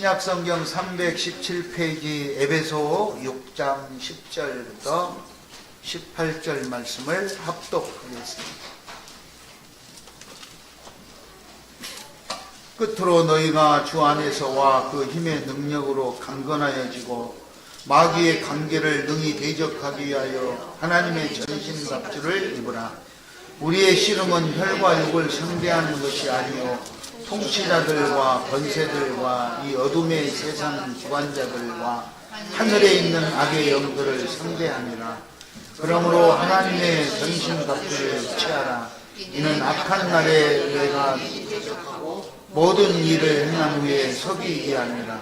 신약성경 317페이지 에베소 6장 10절부터 18절 말씀을 합독하겠습니다. 끝으로 너희가 주 안에서와 그 힘의 능력으로 강건하여지고 마귀의 관계를 능히 대적하기 위하여 하나님의 전신갑주를 입으라. 우리의 씨름은 혈과 육을 상대하는 것이 아니요 통치자들과 권세들과 이 어둠의 세상 주관자들과 하늘에 있는 악의 영들을 상대하니라. 그러므로 하나님의 전신갑주를 취하라. 이는 악한 날에 내가 모든 일을 행한 후에 서기 위함이라.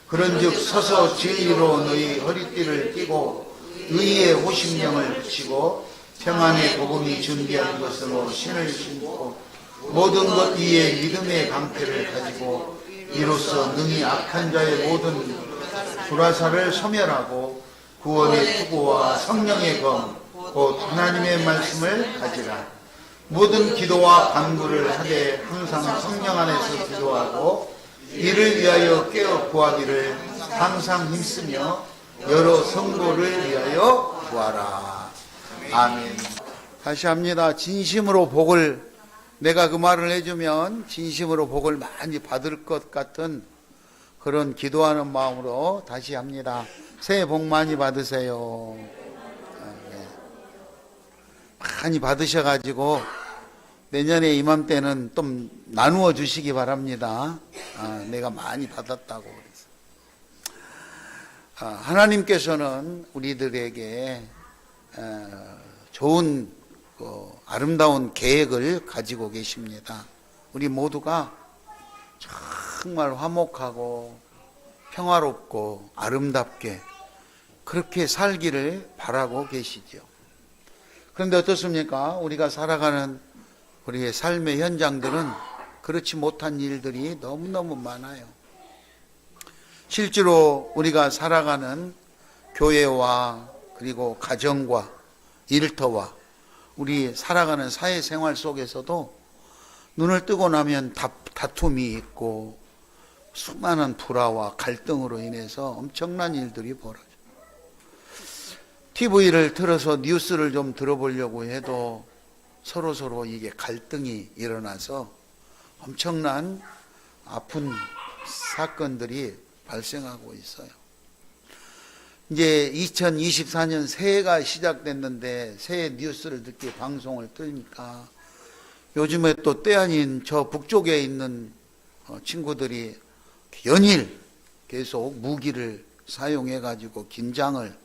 그런즉 서서 진리로 너희 허리띠를 띠고 의의 호심령을 붙이고 평안의 복음이 준비한 것으로 신을 신고 모든 것 위에 믿음의 방패를 가지고 이로써 능히 악한 자의 모든 불화살을 소멸하고 구원의 투구와 성령의 검 곧 하나님의 말씀을 가지라. 모든 기도와 간구를 하되 항상 성령 안에서 기도하고 이를 위하여 깨어 구하기를 항상 힘쓰며 여러 성도를 위하여 구하라. 아멘. 다시 합니다. 진심으로 복을, 내가 그 말을 해주면 진심으로 복을 많이 받을 것 같은 그런 기도하는 마음으로 다시 합니다. 새해 복 많이 받으세요. 많이 받으셔가지고 내년에 이맘때는 좀 나누어 주시기 바랍니다. 내가 많이 받았다고 그래서. 하나님께서는 우리들에게 좋은 아름다운 계획을 가지고 계십니다. 우리 모두가 정말 화목하고 평화롭고 아름답게 그렇게 살기를 바라고 계시죠. 그런데 어떻습니까? 우리가 살아가는 우리의 삶의 현장들은 그렇지 못한 일들이 너무너무 많아요. 실제로 우리가 살아가는 교회와 그리고 가정과 일터와 우리 살아가는 사회생활 속에서도 눈을 뜨고 나면 다툼이 있고 수많은 불화와 갈등으로 인해서 엄청난 일들이 벌어져요. TV를 틀어서 뉴스를 좀 들어보려고 해도 서로 이게 갈등이 일어나서 엄청난 아픈 사건들이 발생하고 있어요. 이제 2024년 새해가 시작됐는데 새해 뉴스를 듣기 방송을 뜨니까 요즘에 또 때 아닌 저 북쪽에 있는 친구들이 연일 계속 무기를 사용해 가지고 긴장을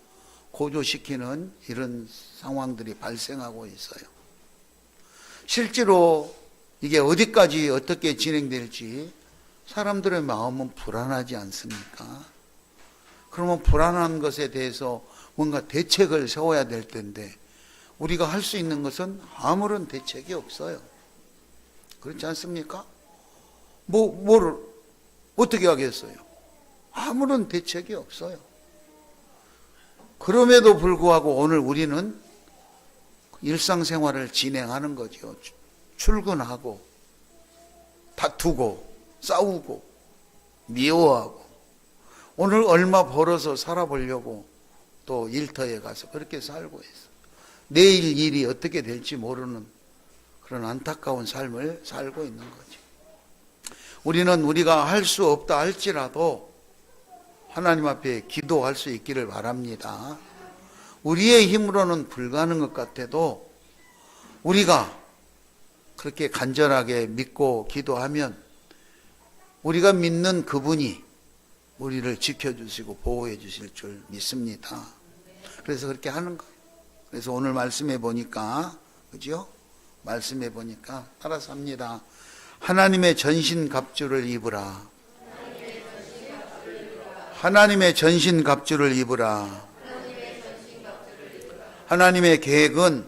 고조시키는 이런 상황들이 발생하고 있어요. 실제로 이게 어디까지 어떻게 진행될지 사람들의 마음은 불안하지 않습니까? 그러면 불안한 것에 대해서 뭔가 대책을 세워야 될 텐데 우리가 할 수 있는 것은 아무런 대책이 없어요. 그렇지 않습니까? 뭘 어떻게 하겠어요? 아무런 대책이 없어요. 그럼에도 불구하고 오늘 우리는 일상생활을 진행하는 거죠. 출근하고 다투고 싸우고 미워하고 오늘 얼마 벌어서 살아보려고 또 일터에 가서 그렇게 살고 있어. 내일 일이 어떻게 될지 모르는 그런 안타까운 삶을 살고 있는 거죠. 우리는 우리가 할 수 없다 할지라도 하나님 앞에 기도할 수 있기를 바랍니다. 우리의 힘으로는 불가능한 것 같아도 우리가 그렇게 간절하게 믿고 기도하면 우리가 믿는 그분이 우리를 지켜주시고 보호해 주실 줄 믿습니다. 그래서 그렇게 하는 거예요. 그래서 오늘 말씀해 보니까, 그죠? 말씀해 보니까 따라서 합니다. 하나님의 전신갑주를 입으라. 하나님의 전신갑주를 입으라. 하나님의 계획은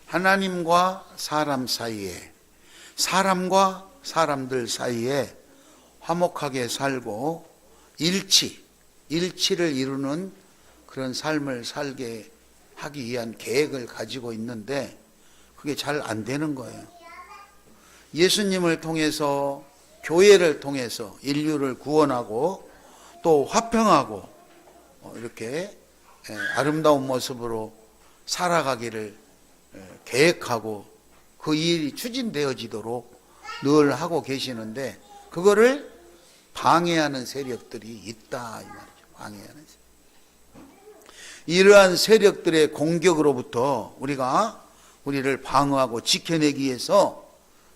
하나님과 사람 사이에, 사람과 사람들 사이에 화목하게 살고 일치를 이루는 그런 삶을 살게 하기 위한 계획을 가지고 있는데 그게 잘 안 되는 거예요. 예수님을 통해서 교회를 통해서 인류를 구원하고 또 화평하고 이렇게 아름다운 모습으로 살아가기를 계획하고 그 일이 추진되어지도록 늘 하고 계시는데 그거를 방해하는 세력들이 있다 이 말이죠. 방해하는 세력. 이러한 세력들의 공격으로부터 우리를 방어하고 지켜내기 위해서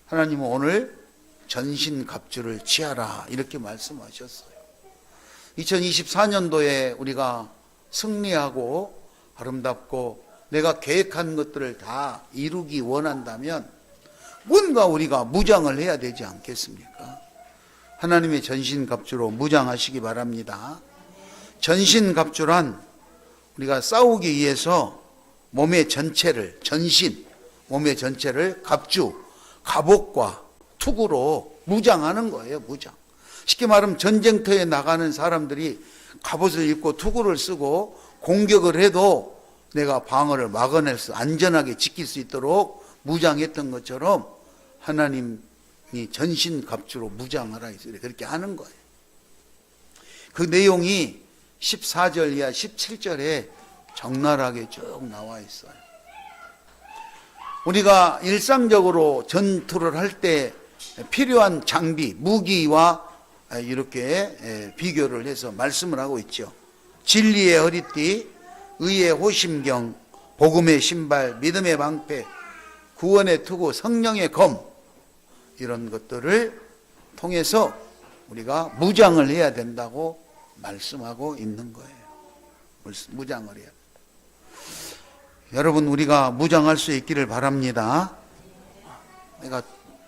하나님은 오늘 전신갑주를 취하라 이렇게 말씀하셨어요. 2024년도에 우리가 승리하고 아름답고 내가 계획한 것들을 다 이루기 원한다면 뭔가 우리가 무장을 해야 되지 않겠습니까? 하나님의 전신갑주로 무장하시기 바랍니다. 전신갑주란 우리가 싸우기 위해서 몸의 전체를 갑주, 갑옷과 투구로 무장하는 거예요. 무장. 쉽게 말하면 전쟁터에 나가는 사람들이 갑옷을 입고 투구를 쓰고 공격을 해도 내가 방어를 막아낼 수, 안전하게 지킬 수 있도록 무장했던 것처럼 하나님이 전신갑주로 무장하라 했어요. 그렇게 하는 거예요. 그 내용이 14절 이하 17절에 적나라하게 쭉 나와 있어요. 우리가 일상적으로 전투를 할 때 필요한 장비, 무기와 이렇게 비교를 해서 말씀을 하고 있죠. 진리의 허리띠, 의의 호심경, 복음의 신발, 믿음의 방패, 구원의 투구, 성령의 검 이런 것들을 통해서 우리가 무장을 해야 된다고 말씀하고 있는 거예요. 무장을 해야 돼요. 여러분 우리가 무장할 수 있기를 바랍니다. 내가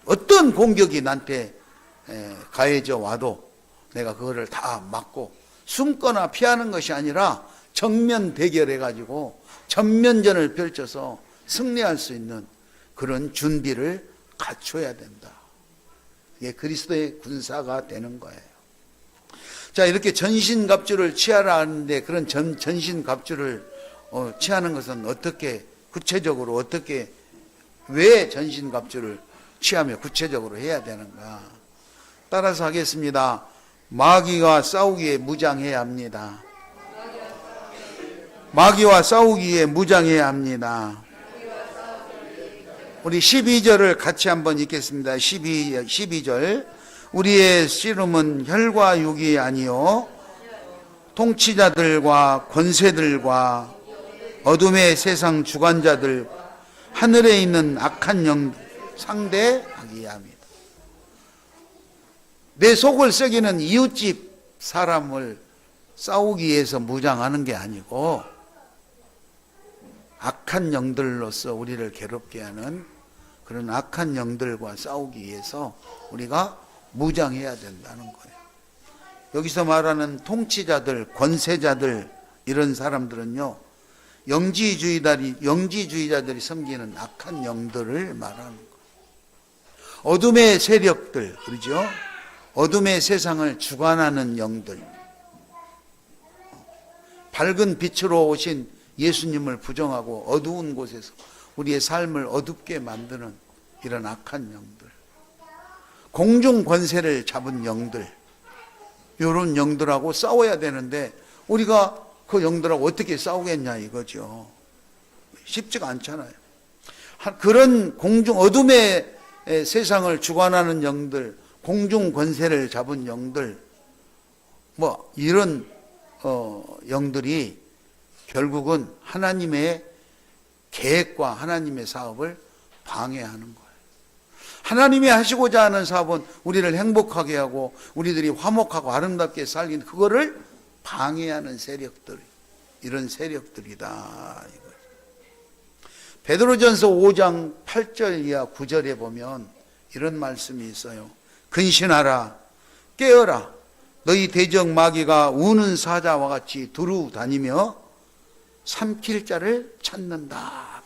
어떤 공격이 나한테 가해져 와도 내가 그거를 다 막고 숨거나 피하는 것이 아니라 정면 대결해가지고 전면전을 펼쳐서 승리할 수 있는 그런 준비를 갖춰야 된다. 이게 그리스도의 군사가 되는 거예요. 자, 이렇게 전신갑주를 취하라 하는데 그런 전신갑주를 취하는 것은 어떻게 구체적으로 왜 전신갑주를 취하며 구체적으로 해야 되는가? 따라서 하겠습니다. 마귀와 싸우기에 무장해야 합니다. 마귀와 싸우기에 무장해야 합니다. 우리 12절을 같이 한번 읽겠습니다. 12절. 우리의 씨름은 혈과 육이 아니요 통치자들과 권세들과 어둠의 세상 주관자들, 하늘에 있는 악한 영 상대하기 합니다. 내 속을 썩이는 이웃집 사람을 싸우기 위해서 무장하는 게 아니고 악한 영들로서 우리를 괴롭게 하는 그런 악한 영들과 싸우기 위해서 우리가 무장해야 된다는 거예요. 여기서 말하는 통치자들, 권세자들 이런 사람들은요, 영지주의자들이 섬기는 악한 영들을 말하는 거예요. 어둠의 세력들, 그러죠? 어둠의 세상을 주관하는 영들, 밝은 빛으로 오신 예수님을 부정하고 어두운 곳에서 우리의 삶을 어둡게 만드는 이런 악한 영들, 공중 권세를 잡은 영들, 이런 영들하고 싸워야 되는데 우리가 그 영들하고 어떻게 싸우겠냐 이거죠. 쉽지가 않잖아요. 그런 어둠의 세상을 주관하는 영들, 공중 권세를 잡은 영들, 이런 영들이 결국은 하나님의 계획과 하나님의 사업을 방해하는 거예요. 하나님이 하시고자 하는 사업은 우리를 행복하게 하고 우리들이 화목하고 아름답게 살긴 그거를 방해하는 세력들, 이런 세력들이다. 베드로전서 5장 8절 이하 9절에 보면 이런 말씀이 있어요. 근신하라, 깨어라. 너희 대적 마귀가 우는 사자와 같이 두루 다니며 삼킬 자를 찾는다.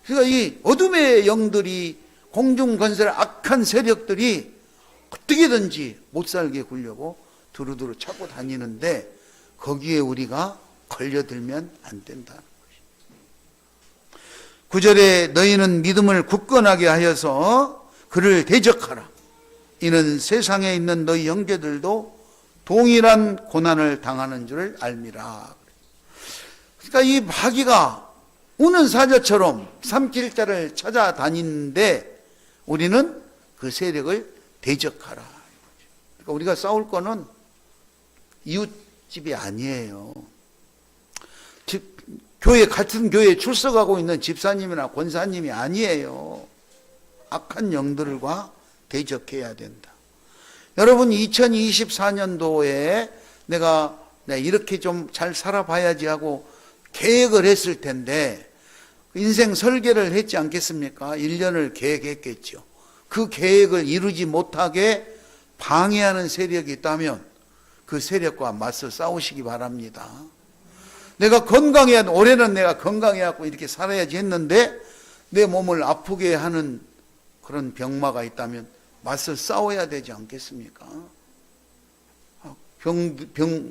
그러니까 이 어둠의 영들이, 공중 건설 악한 세력들이 어떻게든지 못 살게 굴려고 두루두루 찾고 다니는데 거기에 우리가 걸려들면 안 된다는 것이죠. 9절에 너희는 믿음을 굳건하게 하여서 그를 대적하라. 이는 세상에 있는 너희 형제들도 동일한 고난을 당하는 줄 알미라. 그러니까 이 마귀가 우는 사자처럼 삼킬자를 찾아다니는데 우리는 그 세력을 대적하라. 그러니까 우리가 싸울 거는 이웃집이 아니에요. 같은 교회에 출석하고 있는 집사님이나 권사님이 아니에요. 악한 영들과 대적해야 된다. 여러분, 2024년도에 내가 이렇게 좀 잘 살아봐야지 하고 계획을 했을 텐데 인생 설계를 했지 않겠습니까? 1년을 계획했겠죠. 그 계획을 이루지 못하게 방해하는 세력이 있다면 그 세력과 맞서 싸우시기 바랍니다. 내가 올해는 내가 건강해갖고 이렇게 살아야지 했는데 내 몸을 아프게 하는 그런 병마가 있다면 맞서 싸워야 되지 않겠습니까?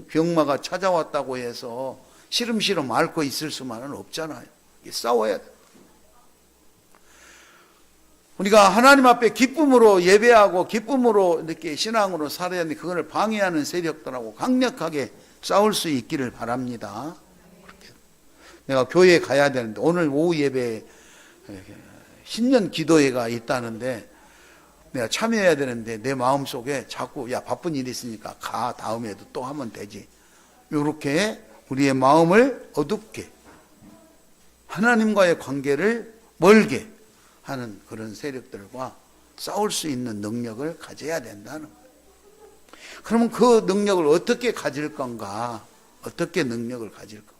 병마가 찾아왔다고 해서 시름시름 앓고 있을 수만은 없잖아요. 싸워야 돼. 우리가 하나님 앞에 기쁨으로 예배하고 기쁨으로 이렇게 신앙으로 살아야 하는데 그걸 방해하는 세력들하고 강력하게 싸울 수 있기를 바랍니다. 그렇게. 내가 교회에 가야 되는데 오늘 오후 예배에 신년 기도회가 있다는데 내가 참여해야 되는데 내 마음속에 자꾸 바쁜 일이 있으니까 가, 다음에도 또 하면 되지. 이렇게 우리의 마음을 어둡게 하나님과의 관계를 멀게 하는 그런 세력들과 싸울 수 있는 능력을 가져야 된다는 거예요. 그러면 그 능력을 어떻게 가질 건가? 어떻게 능력을 가질 건가?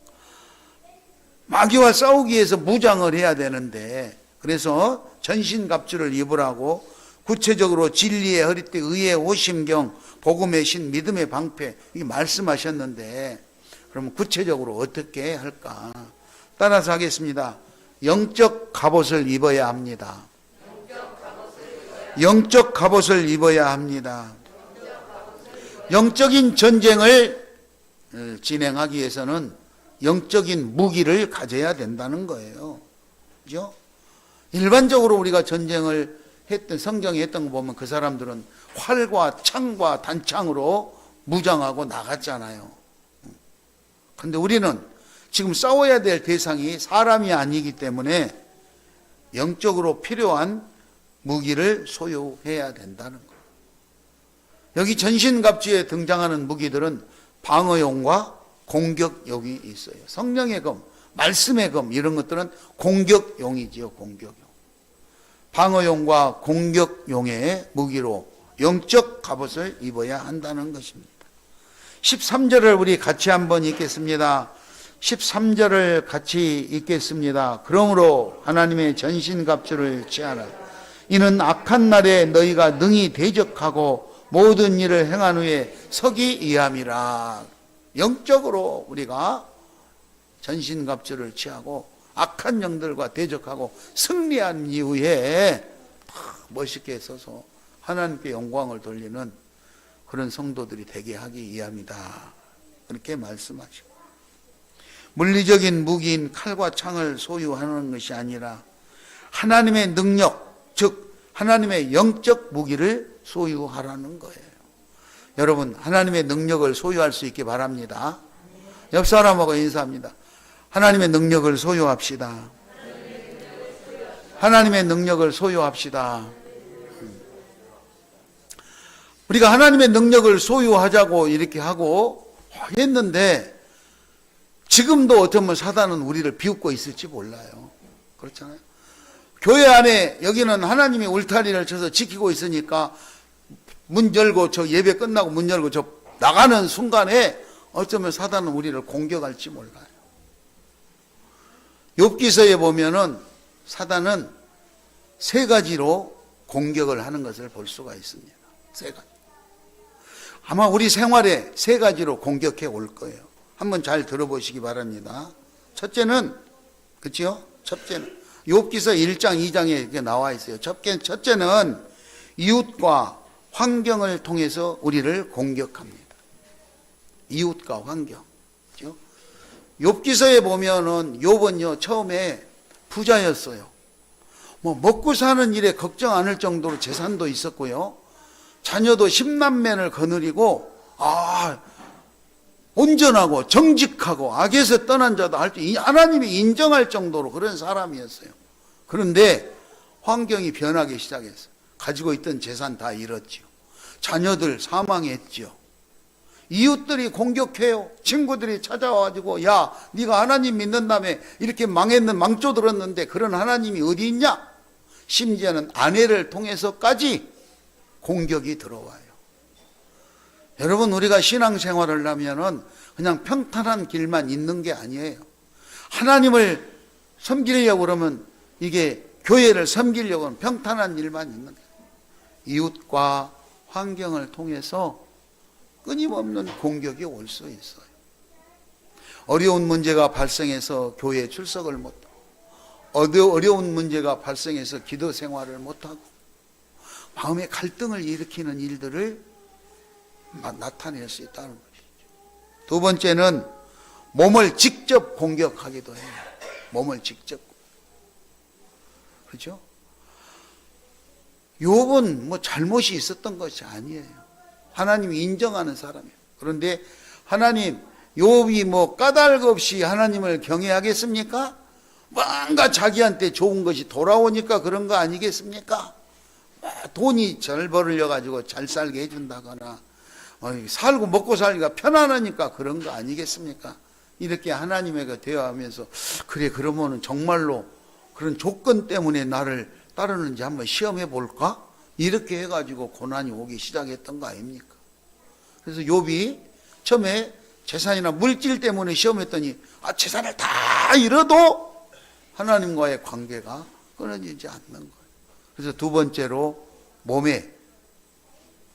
마귀와 싸우기 위해서 무장을 해야 되는데 그래서 전신갑주를 입으라고 구체적으로 진리의 허리띠, 의의 호심경, 복음의 신, 믿음의 방패 이게 말씀하셨는데 그러면 구체적으로 어떻게 할까? 따라서 하겠습니다. 영적 갑옷을 입어야 합니다. 영적 갑옷을 입어야 합니다. 영적인 전쟁을 진행하기 위해서는 영적인 무기를 가져야 된다는 거예요. 그죠? 일반적으로 우리가 전쟁을 성경에 했던 거 보면 그 사람들은 활과 창과 단창으로 무장하고 나갔잖아요. 근데 우리는 지금 싸워야 될 대상이 사람이 아니기 때문에 영적으로 필요한 무기를 소유해야 된다는 거예요. 여기 전신갑주에 등장하는 무기들은 방어용과 공격용이 있어요. 성령의 검, 말씀의 검 이런 것들은 공격용이지요. 공격용. 방어용과 공격용의 무기로 영적 갑옷을 입어야 한다는 것입니다. 13절을 우리 같이 한번 읽겠습니다. 13절을 같이 읽겠습니다. 그러므로 하나님의 전신갑주를 취하라. 이는 악한 날에 너희가 능히 대적하고 모든 일을 행한 후에 서기 위함이라. 영적으로 우리가 전신갑주를 취하고 악한 영들과 대적하고 승리한 이후에 멋있게 서서 하나님께 영광을 돌리는 그런 성도들이 되게 하기 위함이다. 그렇게 말씀하시고 물리적인 무기인 칼과 창을 소유하는 것이 아니라 하나님의 능력, 즉 하나님의 영적 무기를 소유하라는 거예요. 여러분, 하나님의 능력을 소유할 수 있기 바랍니다. 옆 사람하고 인사합니다. 하나님의 능력을 소유합시다. 하나님의 능력을 소유합시다. 우리가 하나님의 능력을 소유하자고 이렇게 하고 했는데 지금도 어떻게 보면 사단은 우리를 비웃고 있을지 몰라요. 그렇잖아요. 교회 안에 여기는 하나님이 울타리를 쳐서 지키고 있으니까 문 열고 저 예배 끝나고 문 열고 저 나가는 순간에 어쩌면 사단은 우리를 공격할지 몰라요. 욥기서에 보면은 사단은 세 가지로 공격을 하는 것을 볼 수가 있습니다. 세 가지. 아마 우리 생활에 세 가지로 공격해 올 거예요. 한번 잘 들어보시기 바랍니다. 첫째는, 그렇죠? 첫째는 욥기서 1장, 2장에 이렇게 나와 있어요. 첫째는 이웃과 환경을 통해서 우리를 공격합니다. 이웃과 환경. 그렇죠? 욥기서에 보면은 욥은요 처음에 부자였어요. 먹고 사는 일에 걱정 않을 정도로 재산도 있었고요. 자녀도 10남매를 거느리고 온전하고 정직하고 악에서 떠난 자도 할 때 하나님이 인정할 정도로 그런 사람이었어요. 그런데 환경이 변하기 시작했어요. 가지고 있던 재산 다 잃었지요. 자녀들 사망했지요. 이웃들이 공격해요. 친구들이 찾아와가지고 야, 네가 하나님 믿는다며 이렇게 망조들었는데 그런 하나님이 어디 있냐? 심지어는 아내를 통해서까지 공격이 들어와요. 여러분, 우리가 신앙생활을 하면은 그냥 평탄한 길만 있는 게 아니에요. 하나님을 섬기려고 그러면, 이게 교회를 섬기려고 하면 평탄한 일만 있는 거예요. 이웃과 환경을 통해서 끊임없는 공격이 올 수 있어요. 어려운 문제가 발생해서 교회에 출석을 못하고, 어려운 문제가 발생해서 기도 생활을 못하고, 마음의 갈등을 일으키는 일들을 나타낼 수 있다는 것이죠. 두 번째는 몸을 직접 공격하기도 해요. 몸을 직접. 그렇죠? 욥은 뭐 잘못이 있었던 것이 아니에요. 하나님이 인정하는 사람이에요. 그런데 하나님, 욥이 뭐 까닭 없이 하나님을 경외하겠습니까? 뭔가 자기한테 좋은 것이 돌아오니까 그런 거 아니겠습니까? 돈이 잘 벌려 가지고 잘 살게 해준다거나, 살고 먹고 살기가 편안하니까 그런 거 아니겠습니까? 이렇게 하나님에게 대화하면서, 그래, 그러면은 정말로 그런 조건 때문에 나를 따르는지 한번 시험해 볼까? 이렇게 해가지고 고난이 오기 시작했던 거 아닙니까? 그래서 욥이 처음에 재산이나 물질 때문에 시험했더니 재산을 다 잃어도 하나님과의 관계가 끊어지지 않는 거예요. 그래서 두 번째로 몸에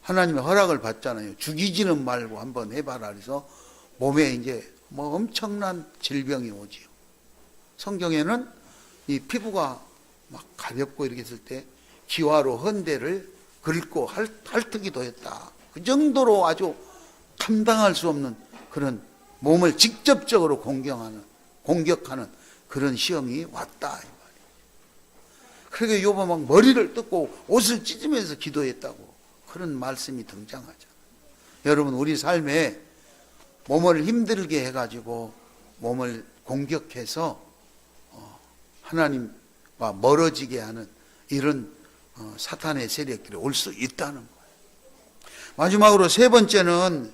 하나님의 허락을 받잖아요. 죽이지는 말고 한번 해봐라. 그래서 몸에 이제 뭐 엄청난 질병이 오지요. 성경에는 이 피부가 막 가렵고 이렇게 했을 때 기와로 헌대를 긁고 핥기도 했다. 그 정도로 아주 감당할 수 없는 그런 몸을 직접적으로 공격하는 그런 시험이 왔다 이 말이에요. 그러니까 욥은 막 머리를 뜯고 옷을 찢으면서 기도했다고 그런 말씀이 등장하잖아요. 여러분, 우리 삶에 몸을 힘들게 해가지고 몸을 공격해서 하나님과 멀어지게 하는 이런 사탄의 세력들이 올 수 있다는 거예요. 마지막으로 세 번째는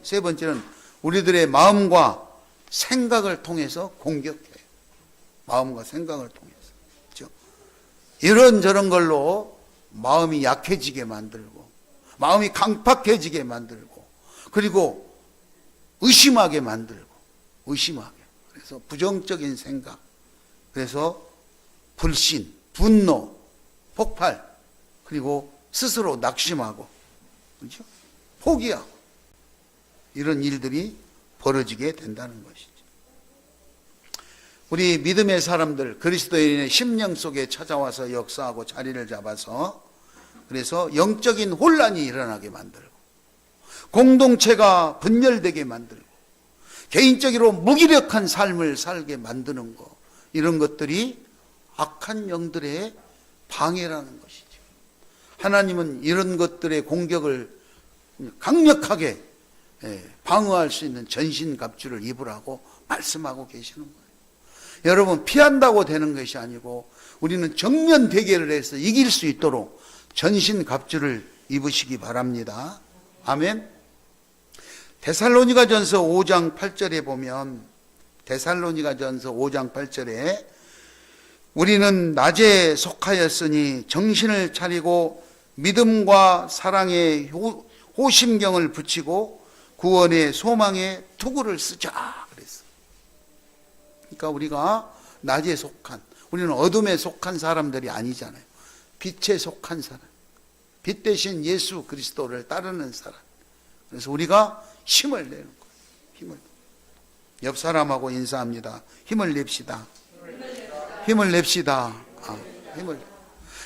우리들의 마음과 생각을 통해서 공격해요. 마음과 생각을 통해서. 그렇죠? 이런저런 걸로 마음이 약해지게 만들고, 마음이 강팍해지게 만들고, 그리고 의심하게 만들고, 그래서 부정적인 생각, 그래서 불신, 분노, 폭발, 그리고 스스로 낙심하고, 그렇죠? 포기하고, 이런 일들이 벌어지게 된다는 것이죠. 우리 믿음의 사람들, 그리스도인의 심령 속에 찾아와서 역사하고 자리를 잡아서, 그래서 영적인 혼란이 일어나게 만들고, 공동체가 분열되게 만들고, 개인적으로 무기력한 삶을 살게 만드는 것, 이런 것들이 악한 영들의 방해라는 것이죠. 하나님은 이런 것들의 공격을 강력하게 방어할 수 있는 전신갑주를 입으라고 말씀하고 계시는 거예요. 여러분, 피한다고 되는 것이 아니고 우리는 정면 대결을 해서 이길 수 있도록 전신갑주를 입으시기 바랍니다. 아멘. 데살로니가전서 5장 8절에 보면, 데살로니가전서 5장 8절에 우리는 낮에 속하였으니 정신을 차리고 믿음과 사랑의 호심경을 붙이고 구원의 소망의 투구를 쓰자 그랬어. 그러니까 우리가 낮에 속한, 우리는 어둠에 속한 사람들이 아니잖아요. 빛에 속한 사람, 빛 대신 예수 그리스도를 따르는 사람. 그래서 우리가 힘을 내는 거예요. 힘을. 옆 사람하고 인사합니다. 힘을 냅시다. 힘을 냅시다. 힘을.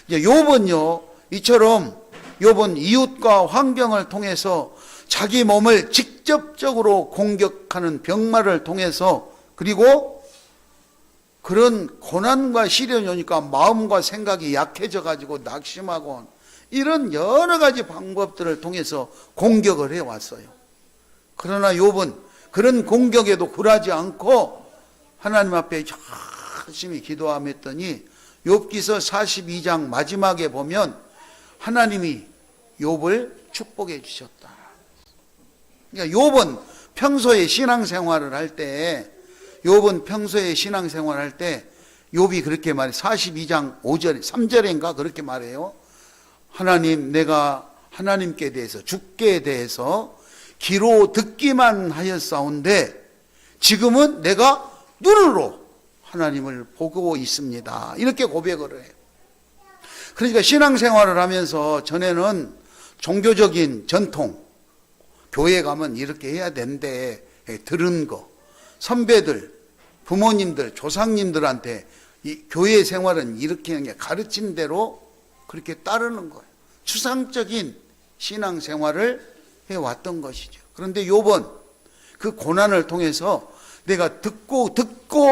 이제 욥은요, 이처럼 욥은 이웃과 환경을 통해서 자기 몸을 직접적으로 공격하는 병마를 통해서, 그리고 그런 고난과 시련이 오니까 마음과 생각이 약해져 가지고 낙심하고, 이런 여러 가지 방법들을 통해서 공격을 해왔어요. 그러나 욥은 그런 공격에도 굴하지 않고 하나님 앞에 열심히 기도하였더니 욥기서 42장 마지막에 보면 하나님이 욥을 축복해 주셨다. 그러니까 욥은 평소에 신앙생활을 할 때 욥이 그렇게 말해. 42장 5절 3절인가 그렇게 말해요. 하나님, 내가 하나님께 대해서, 주께 대해서 귀로 듣기만 하였사온데 지금은 내가 눈으로 하나님을 보고 있습니다. 이렇게 고백을 해요. 그러니까 신앙생활을 하면서 전에는 종교적인 전통, 교회 가면 이렇게 해야 된대 들은 거, 선배들, 부모님들, 조상님들한테 이 교회 생활은 이렇게 하는 게 가르친 대로 그렇게 따르는 거예요. 추상적인 신앙생활을 해왔던 것이죠. 그런데 욥은 그 고난을 통해서 내가 듣고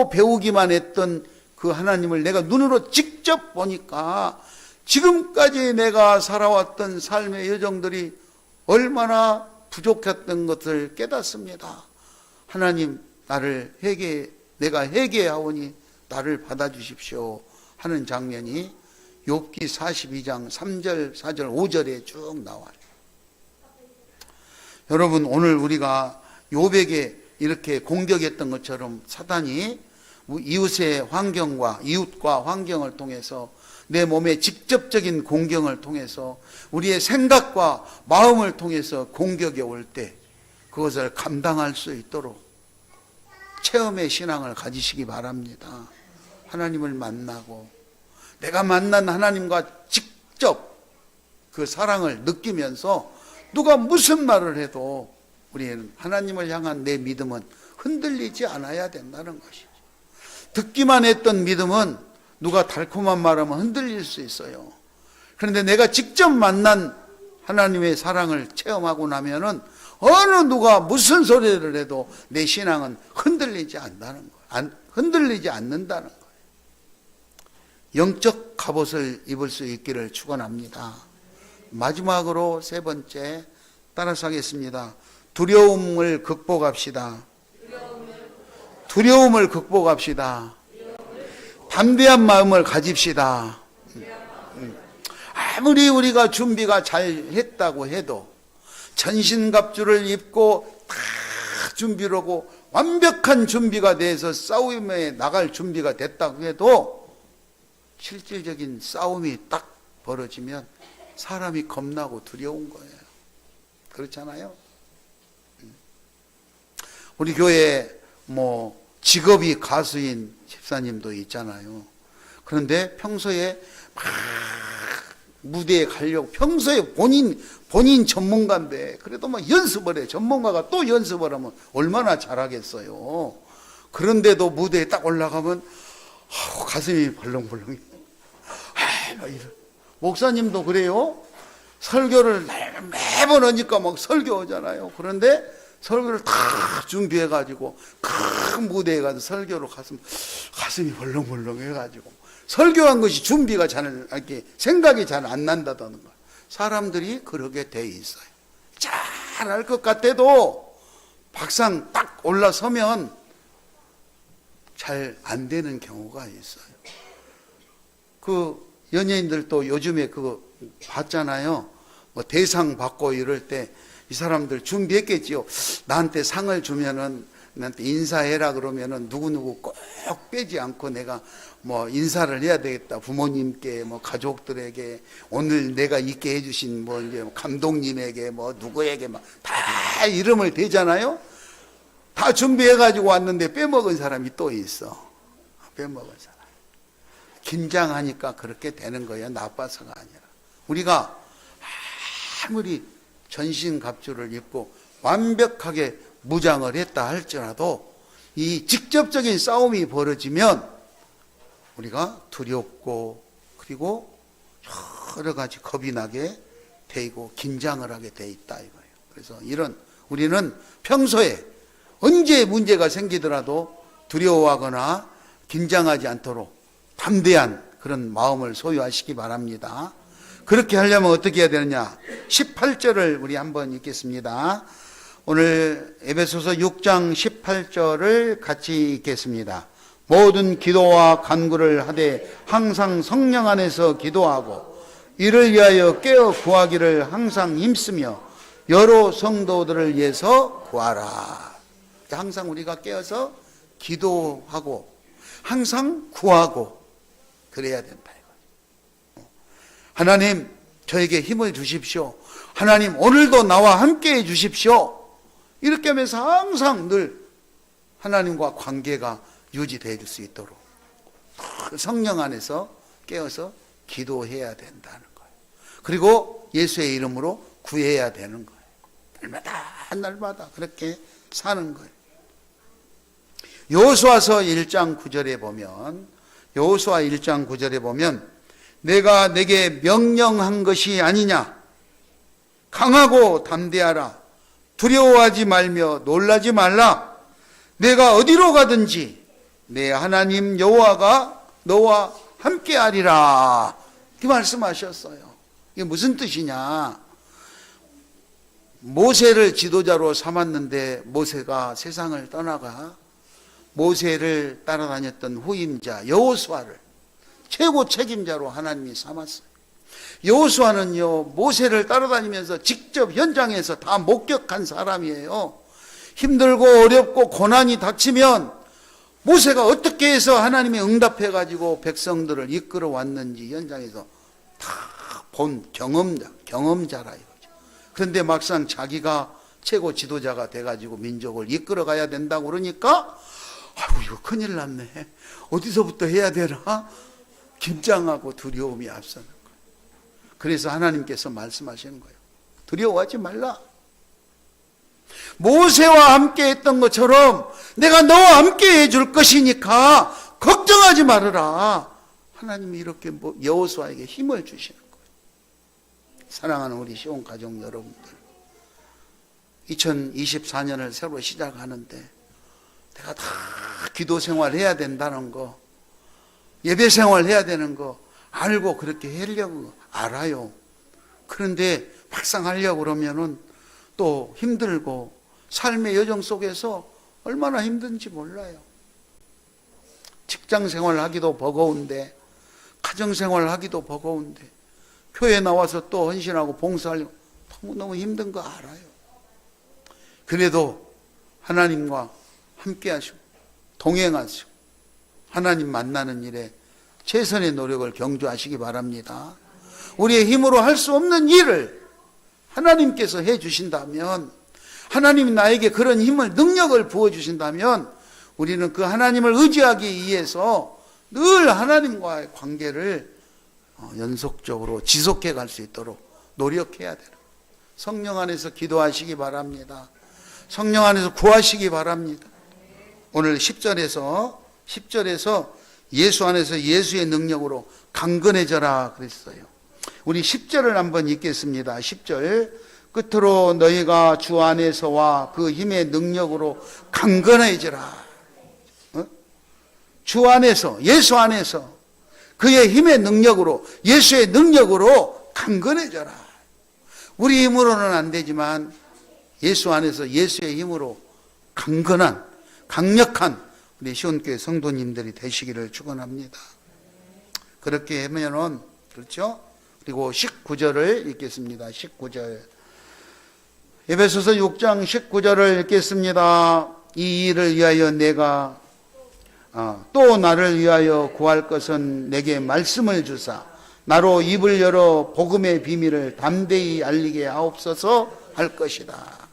배우기만 했던 그 하나님을 내가 눈으로 직접 보니까 지금까지 내가 살아왔던 삶의 여정들이 얼마나 부족했던 것을 깨닫습니다. 하나님, 내가 회개하오니 나를 받아주십시오 하는 장면이 욥기 42장 3절, 4절, 5절에 쭉 나와요. 여러분, 오늘 우리가 욥에게 이렇게 공격했던 것처럼 사단이 이웃과 환경을 통해서 내 몸의 직접적인 공격을 통해서 우리의 생각과 마음을 통해서 공격이 올 때 그것을 감당할 수 있도록 체험의 신앙을 가지시기 바랍니다. 하나님을 만나고 내가 만난 하나님과 직접 그 사랑을 느끼면서 누가 무슨 말을 해도 우리는 하나님을 향한 내 믿음은 흔들리지 않아야 된다는 것이죠. 듣기만 했던 믿음은 누가 달콤한 말하면 흔들릴 수 있어요. 그런데 내가 직접 만난 하나님의 사랑을 체험하고 나면은 어느 누가 무슨 소리를 해도 내 신앙은 흔들리지 않는다는 거예요. 영적 갑옷을 입을 수 있기를 축원합니다. 마지막으로 세 번째 따라서 하겠습니다. 두려움을 극복합시다. 담대한 마음을 가집시다. 아무리 우리가 준비가 잘 했다고 해도 전신갑주를 입고 다 준비를 하고 완벽한 준비가 돼서 싸움에 나갈 준비가 됐다고 해도 실질적인 싸움이 딱 벌어지면 사람이 겁나고 두려운 거예요. 그렇잖아요? 우리 교회에 직업이 가수인 집사님도 있잖아요. 그런데 평소에 막 무대에 가려고 평소에 본인 전문가인데 그래도 막 연습을 해. 전문가가 또 연습을 하면 얼마나 잘하겠어요. 그런데도 무대에 딱 올라가면 가슴이 벌렁벌렁해. 목사님도 그래요. 설교를 매번 하니까 막 설교하잖아요. 그런데 설교를 다 준비해가지고 큰 무대에 가서 설교로 가슴이 벌렁벌렁 해가지고 설교한 것이 준비가 이렇게 생각이 잘 안 난다는 거예요. 사람들이 그러게 돼 있어요. 잘할 것 같아도 막상 딱 올라서면 잘 안 되는 경우가 있어요. 그 연예인들도 요즘에 그거 봤잖아요. 대상 받고 이럴 때 이 사람들 준비했겠지요. 나한테 상을 주면은 나한테 인사해라 그러면은 누구누구 꼭 빼지 않고 내가 인사를 해야 되겠다. 부모님께 가족들에게 오늘 내가 있게 해주신 이제 감독님에게 누구에게 다 이름을 대잖아요. 다 준비해가지고 왔는데 빼먹은 사람이 또 있어. 빼먹은 사람. 긴장하니까 그렇게 되는 거예요. 나빠서가 아니라. 우리가 아무리 전신갑주를 입고 완벽하게 무장을 했다 할지라도 이 직접적인 싸움이 벌어지면 우리가 두렵고 그리고 여러 가지 겁이 나게 되고 긴장을 하게 돼 있다 이거예요. 그래서 우리는 평소에 언제 문제가 생기더라도 두려워하거나 긴장하지 않도록 담대한 그런 마음을 소유하시기 바랍니다. 그렇게 하려면 어떻게 해야 되느냐? 18절을 우리 한번 읽겠습니다. 오늘 에베소서 6장 18절을 같이 읽겠습니다. 모든 기도와 간구를 하되 항상 성령 안에서 기도하고 이를 위하여 깨어 구하기를 항상 힘쓰며 여러 성도들을 위해서 구하라. 항상 우리가 깨어서 기도하고 항상 구하고 그래야 된다. 하나님 저에게 힘을 주십시오. 하나님 오늘도 나와 함께 해 주십시오. 이렇게 하면서 항상 늘 하나님과 관계가 유지될 수 있도록 성령 안에서 깨어서 기도해야 된다는 거예요. 그리고 예수의 이름으로 구해야 되는 거예요. 날마다 그렇게 사는 거예요. 여호수아서 1장 9절에 보면 여호수아 1장 9절에 보면 내가 내게 명령한 것이 아니냐 강하고 담대하라 두려워하지 말며 놀라지 말라 내가 어디로 가든지 내 하나님 여호와가 너와 함께하리라 그 말씀하셨어요. 이게 무슨 뜻이냐? 모세를 지도자로 삼았는데 모세가 세상을 떠나가 모세를 따라다녔던 후임자 여호수아를 최고 책임자로 하나님이 삼았어요. 여호수아는요 모세를 따라다니면서 직접 현장에서 다 목격한 사람이에요. 힘들고 어렵고 고난이 닥치면 모세가 어떻게 해서 하나님이 응답해 가지고 백성들을 이끌어 왔는지 현장에서 다 본 경험자라 이거죠. 그런데 막상 자기가 최고 지도자가 돼 가지고 민족을 이끌어 가야 된다고 그러니까 아이고 이거 큰일 났네. 어디서부터 해야 되나? 긴장하고 두려움이 앞서는 거예요. 그래서 하나님께서 말씀하시는 거예요. 두려워하지 말라. 모세와 함께 했던 것처럼 내가 너와 함께 해줄 것이니까 걱정하지 말아라. 하나님이 이렇게 여호수아에게 힘을 주시는 거예요. 사랑하는 우리 시온 가족 여러분들, 2024년을 새로 시작하는데 내가 다 기도 생활 해야 된다는 거, 예배 생활 해야 되는 거 알고 그렇게 하려고 알아요. 그런데 막상 하려고 그러면은 또 힘들고 삶의 여정 속에서 얼마나 힘든지 몰라요. 직장 생활 하기도 버거운데 가정 생활 하기도 버거운데 교회 나와서 또 헌신하고 봉사하려고 너무너무 힘든 거 알아요. 그래도 하나님과 함께 하시고 동행하시고 하나님 만나는 일에 최선의 노력을 경주하시기 바랍니다. 우리의 힘으로 할 수 없는 일을 하나님께서 해 주신다면, 하나님이 나에게 그런 힘을 능력을 부어주신다면 우리는 그 하나님을 의지하기 위해서 늘 하나님과의 관계를 연속적으로 지속해 갈 수 있도록 노력해야 돼요. 성령 안에서 기도하시기 바랍니다. 성령 안에서 구하시기 바랍니다. 오늘 10절에서 예수 안에서 예수의 능력으로 강건해져라 그랬어요. 우리 10절을 한번 읽겠습니다. 10절 끝으로 너희가 주 안에서와 그 힘의 능력으로 강건해져라. 주 안에서, 예수 안에서 그의 힘의 능력으로, 예수의 능력으로 강건해져라. 우리 힘으로는 안 되지만 예수 안에서 예수의 힘으로 강건한, 강력한 우리 시온교회 성도님들이 되시기를 축원합니다. 그렇게 하면은, 그렇죠? 그리고 19절을 읽겠습니다. 19절. 에베소서 6장 19절을 읽겠습니다. 이 일을 위하여 내가 또 나를 위하여 구할 것은 내게 말씀을 주사 나로 입을 열어 복음의 비밀을 담대히 알리게 하옵소서 할 것이다.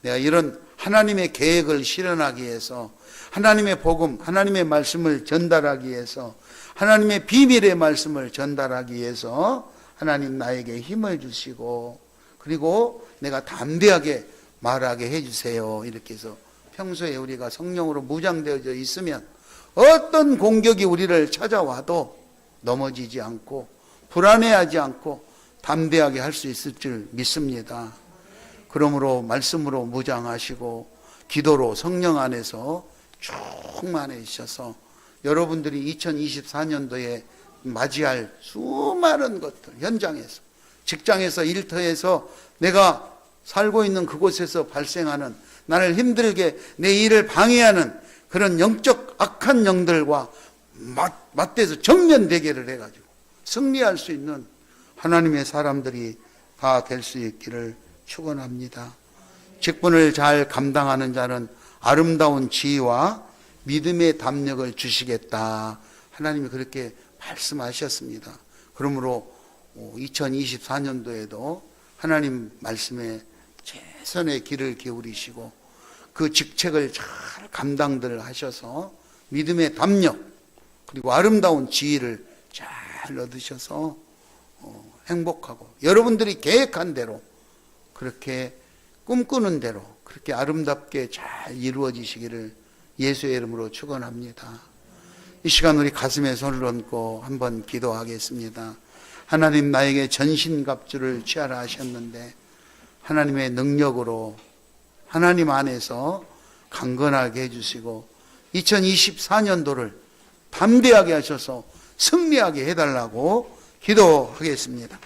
내가 이런 하나님의 계획을 실현하기 위해서 하나님의 복음, 하나님의 말씀을 전달하기 위해서 하나님의 비밀의 말씀을 전달하기 위해서 하나님 나에게 힘을 주시고 그리고 내가 담대하게 말하게 해주세요. 이렇게 해서 평소에 우리가 성령으로 무장되어져 있으면 어떤 공격이 우리를 찾아와도 넘어지지 않고 불안해하지 않고 담대하게 할 수 있을 줄 믿습니다. 그러므로 말씀으로 무장하시고 기도로 성령 안에서 충만해지셔서 여러분들이 2024년도에 맞이할 수많은 것들, 현장에서, 직장에서, 일터에서 내가 살고 있는 그곳에서 발생하는 나를 힘들게 내 일을 방해하는 그런 영적 악한 영들과 맞대서 정면 대결을 해가지고 승리할 수 있는 하나님의 사람들이 다 될 수 있기를 축원합니다. 직분을 잘 감당하는 자는 아름다운 지혜와 믿음의 담력을 주시겠다. 하나님이 그렇게 말씀하셨습니다. 그러므로 2024년도에도 하나님 말씀에 최선의 길을 기울이시고 그 직책을 잘 감당들 하셔서 믿음의 담력 그리고 아름다운 지혜를 잘 얻으셔서 행복하고 여러분들이 계획한 대로 그렇게 꿈꾸는 대로 그렇게 아름답게 잘 이루어지시기를 예수의 이름으로 축원합니다. 이 시간 우리 가슴에 손을 얹고 한번 기도하겠습니다. 하나님, 나에게 전신갑주를 취하라 하셨는데 하나님의 능력으로 하나님 안에서 강건하게 해주시고 2024년도를 담대하게 하셔서 승리하게 해달라고 기도하겠습니다.